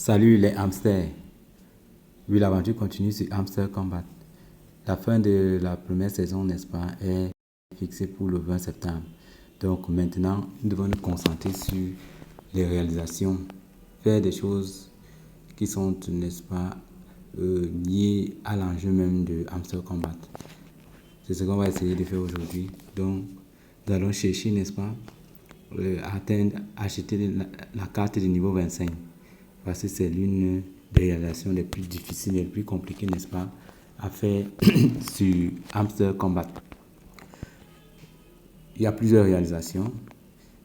Salut les hamsters. Oui, l'aventure continue sur Hamster Combat. La fin de la première saison, n'est-ce pas, est fixée pour le 20 septembre. Donc maintenant, nous devons nous concentrer sur les réalisations, faire des choses qui sont, n'est-ce pas, liées à l'enjeu même de Hamster Combat. C'est ce qu'on va essayer de faire aujourd'hui. Donc, nous allons chercher, n'est-ce pas, acheter la carte du niveau 25. Parce que c'est l'une des réalisations les plus difficiles et les plus compliquées, n'est-ce pas, à faire sur Hamster Combat. Il y a plusieurs réalisations,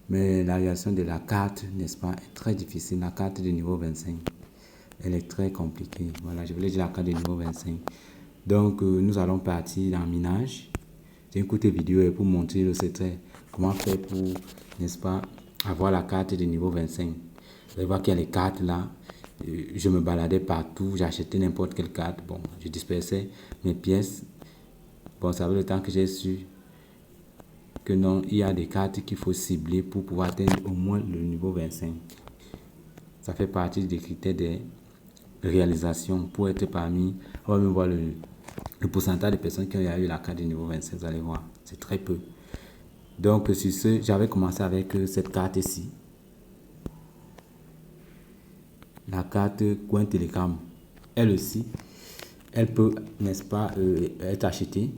mais la réalisation de la carte, n'est-ce pas, est très difficile. La carte de niveau 25, elle est très compliquée. Voilà, je voulais dire la carte de niveau 25. Donc, nous allons partir dans minage. J'ai écouté vidéo pour montrer le secret. Comment faire pour, n'est-ce pas, avoir la carte de niveau 25. Vous allez voir qu'il y a les cartes là. Je me baladais partout, j'achetais n'importe quelle carte. Bon, je dispersais mes pièces. Bon, ça fait le temps que j'ai su que non, il y a des cartes qu'il faut cibler pour pouvoir atteindre au moins le niveau 25. Ça fait partie des critères des réalisations pour être parmi. On va même voir le pourcentage de personnes qui ont eu la carte du niveau 25. Vous allez voir, c'est très peu. Donc, sur ce, j'avais commencé avec cette carte ici. La carte Coin Telegram, elle aussi, elle peut, n'est-ce pas, être achetée.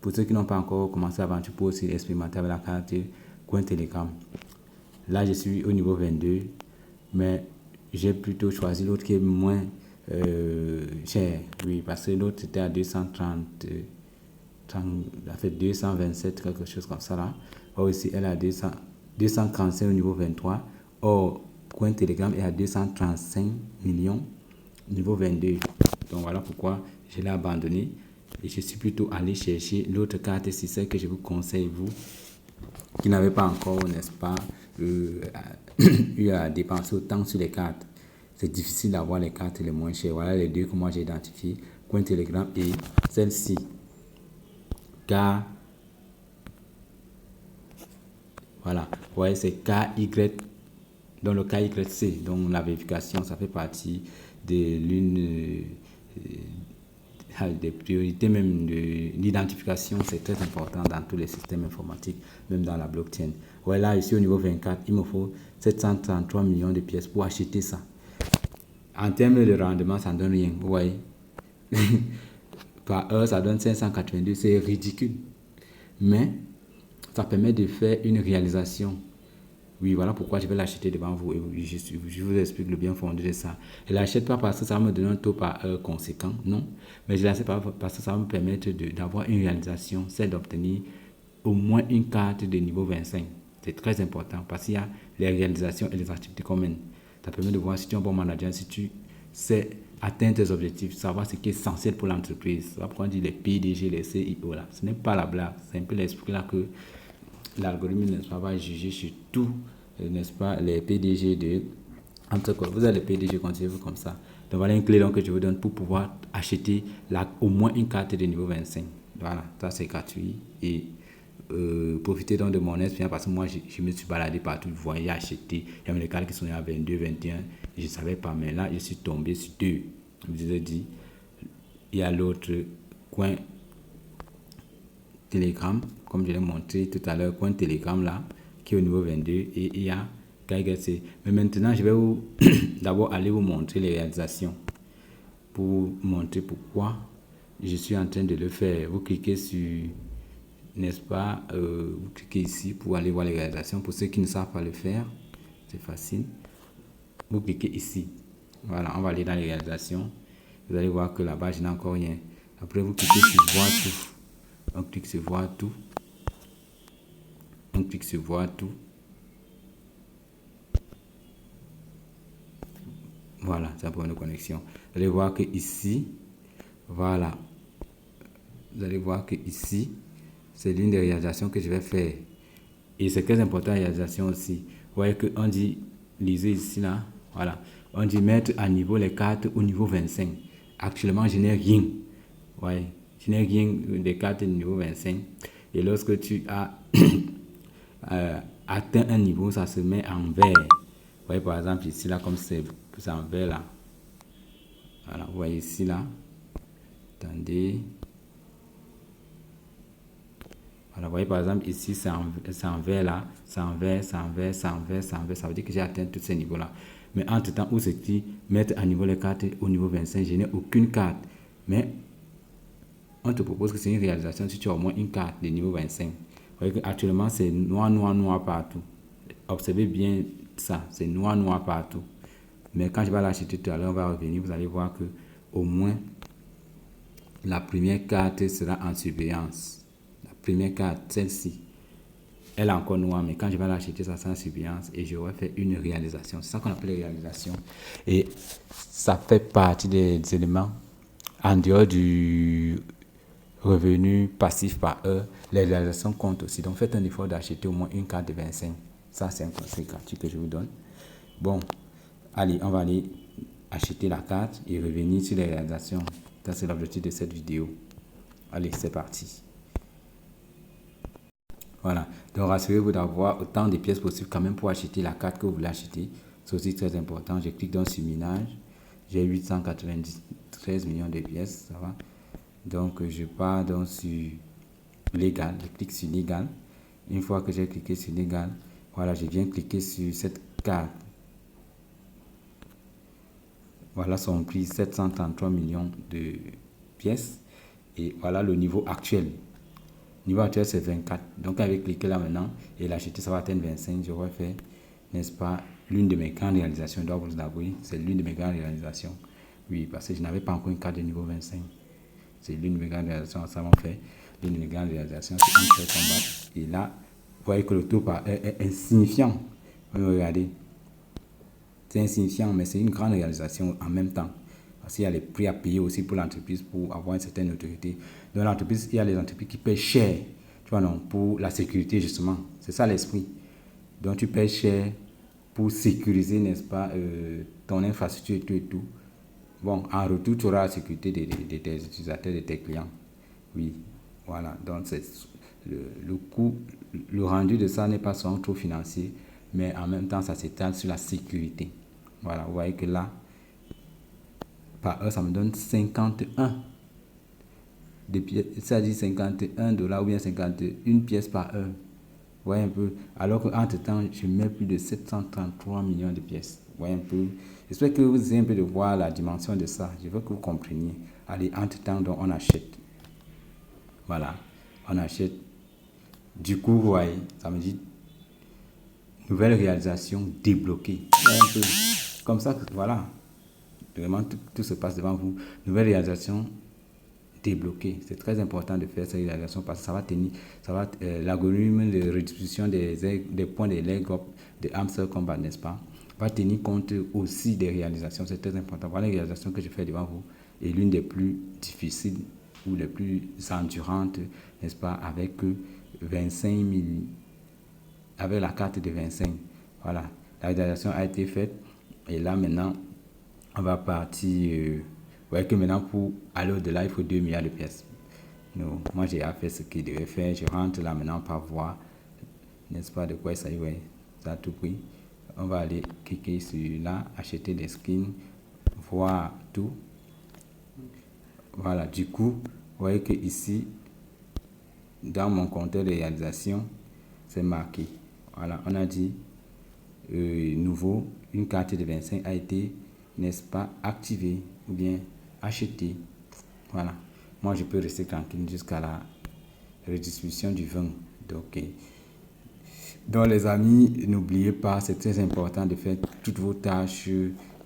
Pour ceux qui n'ont pas encore commencé l'aventure, pour aussi expérimenter avec la carte Coin Telegram. Là, je suis au niveau 22, mais j'ai plutôt choisi l'autre qui est moins cher. Oui, parce que l'autre c'était à 230, elle fait 227, quelque chose comme ça là. Or ici, elle a 235 au niveau 23. Or, Coin Telegram est à 235 millions niveau 22. Donc voilà pourquoi je l'ai abandonné et je suis plutôt allé chercher l'autre carte, c'est celle que je vous conseille, vous qui n'avez pas encore, n'est-ce pas, eu à dépenser autant sur les cartes. C'est difficile d'avoir les cartes les moins chères. Voilà les deux que moi j'ai identifiées, Coin Telegram et celle-ci. Car voilà, vous voyez, c'est KY, dans le KYC, donc la vérification, ça fait partie de l'une des priorités même de l'identification, c'est très important dans tous les systèmes informatiques, même dans la blockchain. Voilà, ici au niveau 24, il me faut 733 millions de pièces pour acheter ça. En termes de rendement, ça ne donne rien, vous voyez. Par heure, ça donne 582, c'est ridicule. Mais ça permet de faire une réalisation. Oui, voilà pourquoi je vais l'acheter devant vous. Et je vous explique le bien fondé de ça. Je ne l'achète pas parce que ça va me donner un taux par heure conséquent, non. Mais je l'achète pas parce que ça va me permettre d'avoir une réalisation, c'est d'obtenir au moins une carte de niveau 25. C'est très important parce qu'il y a les réalisations et les activités qu'on mène. Ça permet de voir si tu es un bon manager, si tu sais atteindre tes objectifs, savoir ce qui est essentiel pour l'entreprise. C'est pourquoi on dit les PDG, les CIO là. Ce n'est pas la blague, c'est un peu l'esprit là que l'algorithme, n'est-ce pas, va juger sur tout, n'est-ce pas, les PDG de entreprise. Vous avez les PDG, continuez-vous comme ça. Donc voilà une clé donc, que je vous donne pour pouvoir acheter au moins une carte de niveau 25. Voilà, ça c'est gratuit et profitez donc de mon expérience parce que moi je me suis baladé partout, vous voyez, acheté. Il y avait les cartes qui sont à 22, 21, je ne savais pas, mais là je suis tombé sur deux. Je vous ai dit, il y a l'autre Coin Telegram, comme je l'ai montré tout à l'heure, Coin Telegram là, qui est au niveau 22, et il y a KYC. Mais maintenant, je vais vous d'abord aller vous montrer les réalisations pour montrer pourquoi je suis en train de le faire. Vous cliquez sur, n'est-ce pas, vous cliquez ici pour aller voir les réalisations. Pour ceux qui ne savent pas le faire, c'est facile. Vous cliquez ici. Voilà, on va aller dans les réalisations. Vous allez voir que là-bas, je n'ai encore rien. Après, vous cliquez sur voir tout. On clique sur voir tout. On clique sur voir tout. Voilà, ça pour une connexion. Vous allez voir que ici, voilà. Vous allez voir que ici, c'est l'une des réalisations que je vais faire. Et c'est très important la réalisation aussi. Vous voyez qu'on dit, lisez ici là, voilà. On dit mettre à niveau les cartes au niveau 25. Actuellement, je n'ai rien. Ouais, je n'ai rien des cartes de niveau 25. Et lorsque tu as atteint un niveau, ça se met en vert. Vous voyez par exemple ici là, comme c'est en vert là. Voilà, vous voyez ici, là. Attendez. Voilà, vous voyez par exemple ici, c'est en vert là, c'est en vert, c'est en vert, c'est en vert, c'est en vert. Ça veut dire que j'ai atteint tous ces niveaux-là. Mais entre-temps, où c'est dit mettre à niveau les cartes au niveau 25, je n'ai aucune carte. Mais on te propose que c'est une réalisation si tu as au moins une carte de niveau 25. Vous voyez qu'actuellement, c'est noir, noir, noir partout. Observez bien ça, c'est noir, noir partout. Mais quand je vais l'acheter tout à l'heure, on va revenir, vous allez voir que au moins la première carte sera en surveillance. La première carte, celle-ci, elle est encore noire, mais quand je vais l'acheter, ça sera en surveillance et je vais faire une réalisation. C'est ça qu'on appelle réalisation. Et ça fait partie des éléments en dehors du revenu passif par heure. Les réalisations comptent aussi. Donc faites un effort d'acheter au moins une carte de 25. Ça, c'est un conseil gratuit que je vous donne. Bon, allez, on va aller acheter la carte et revenir sur les réalisations. Ça, c'est l'objectif de cette vidéo. Allez, c'est parti. Voilà. Donc, rassurez-vous d'avoir autant de pièces possibles quand même pour acheter la carte que vous voulez acheter. C'est aussi très important. Je clique dans Surminage. J'ai 893 millions de pièces. Ça va. Donc, je pars donc sur Légal. Je clique sur Légal. Une fois que j'ai cliqué sur Légal, voilà, je viens cliquer sur cette carte. Voilà son prix, 733 millions de pièces. Et voilà le niveau actuel. Le niveau actuel, c'est 24. Donc, avec cliquer là maintenant et l'acheter, ça va atteindre 25. Je vais faire, n'est-ce pas, l'une de mes grandes réalisations. Je dois vous avouer, c'est l'une de mes grandes réalisations. Oui, parce que je n'avais pas encore une carte de niveau 25. C'est l'une de mes grandes réalisations. Ça m'a fait l'une de mes grandes réalisations. C'est un seul combat. Et là, vous voyez que le taux est insignifiant. Regardez. C'est insignifiant, mais c'est une grande réalisation en même temps. Parce qu'il y a les prix à payer aussi pour l'entreprise pour avoir une certaine autorité. Dans l'entreprise, il y a les entreprises qui paient cher, tu vois, non, pour la sécurité, justement. C'est ça l'esprit. Donc, tu payes cher pour sécuriser, n'est-ce pas, ton infrastructure et tout et tout. Bon, en retour, tu auras la sécurité de tes utilisateurs, de tes clients. Oui, voilà. Donc, c'est le coût, le rendu de ça n'est pas seulement trop financier, mais en même temps, ça s'étale sur la sécurité. Voilà, vous voyez que là, par heure, ça me donne 51. Ça dit 51 dollars ou bien 51 pièces par heure. Vous voyez un peu. Alors qu'entre temps, je mets plus de 733 millions de pièces. Vous voyez un peu. J'espère que vous essayez un peu de voir la dimension de ça. Je veux que vous compreniez. Allez, entre temps, donc on achète. Voilà. On achète. Du coup, vous voyez, ça me dit nouvelle réalisation débloquée. Un peu. Comme ça, voilà. Vraiment, tout se passe devant vous. Nouvelle réalisation débloquée. C'est très important de faire cette réalisation parce que ça va tenir, l'algorithme de redistribution des points des leg de Hamster Combat, n'est-ce pas, va tenir compte aussi des réalisations. C'est très important. Voilà les réalisations que je fais devant vous et l'une des plus difficiles ou les plus endurantes, n'est-ce pas, avec 25 000, avec la carte de 25. Voilà, la réalisation a été faite et là maintenant, on va partir. Vous voyez que maintenant, pour aller au-delà, il faut 2 milliards de pièces. Non, moi, j'ai fait ce qu'il devait faire. Je rentre là maintenant par voir, n'est-ce pas, de quoi il s'agit. Ouais, ça a tout pris. On va aller cliquer sur là, acheter des skins, voir tout. Voilà, du coup, vous voyez que ici, dans mon compteur de réalisation, c'est marqué. Voilà, on a dit nouveau, une carte de 25 a été, n'est-ce pas, activée ou bien achetée. Voilà, moi je peux rester tranquille jusqu'à la redistribution du 20. Donc les amis, n'oubliez pas, c'est très important de faire toutes vos tâches,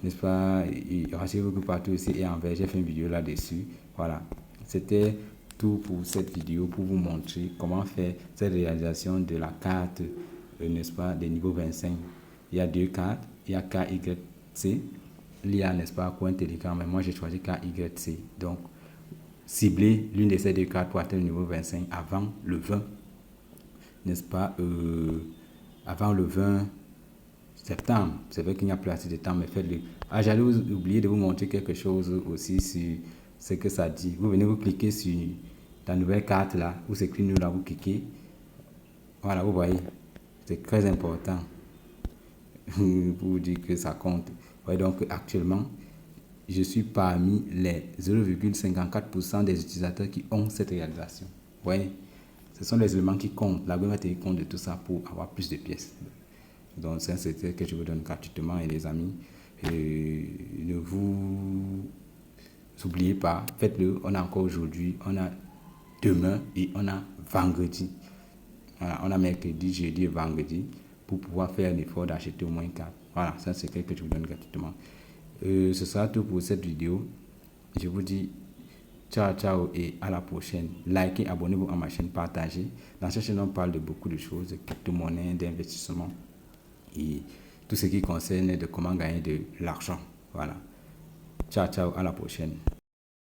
n'est-ce pas, rassurez-vous que partout ici et en vert, j'ai fait une vidéo là-dessus. Voilà, c'était tout pour cette vidéo, pour vous montrer comment faire cette réalisation de la carte, n'est-ce pas, des niveaux 25. Il y a deux cartes, il y a KYC, il y a, n'est-ce pas, Coin Telegram, mais moi j'ai choisi KYC. Donc, ciblez l'une de ces deux cartes pour atteindre le niveau 25 avant le 20, n'est-ce pas, avant le 20 septembre. C'est vrai qu'il n'y a plus assez de temps, mais faites-le. Ah, j'allais oublier de vous montrer quelque chose aussi sur ce que ça dit. Vous venez, vous cliquez sur la nouvelle carte là, où c'est écrit nous là, vous cliquez. Voilà, vous voyez, c'est très important pour vous dire que ça compte. Ouais, donc actuellement, je suis parmi les 0,54% des utilisateurs qui ont cette réalisation. Vous voyez, ce sont les éléments qui comptent. L'algorithme va tenir compte de tout ça pour avoir plus de pièces. Donc, c'est un secret que je vous donne gratuitement. Et les amis, ne vous oubliez pas, faites-le. On a encore aujourd'hui, on a demain et on a vendredi. Voilà, on a mercredi, jeudi et vendredi pour pouvoir faire l'effort d'acheter au moins 4. Voilà, c'est un secret que je vous donne gratuitement. Ce sera tout pour cette vidéo. Je vous dis ciao, ciao et à la prochaine. Likez, abonnez-vous à ma chaîne, partagez. Dans cette chaîne, on parle de beaucoup de choses, de crypto-monnaie, d'investissement et tout ce qui concerne de comment gagner de l'argent. Voilà. Ciao, ciao, à la prochaine.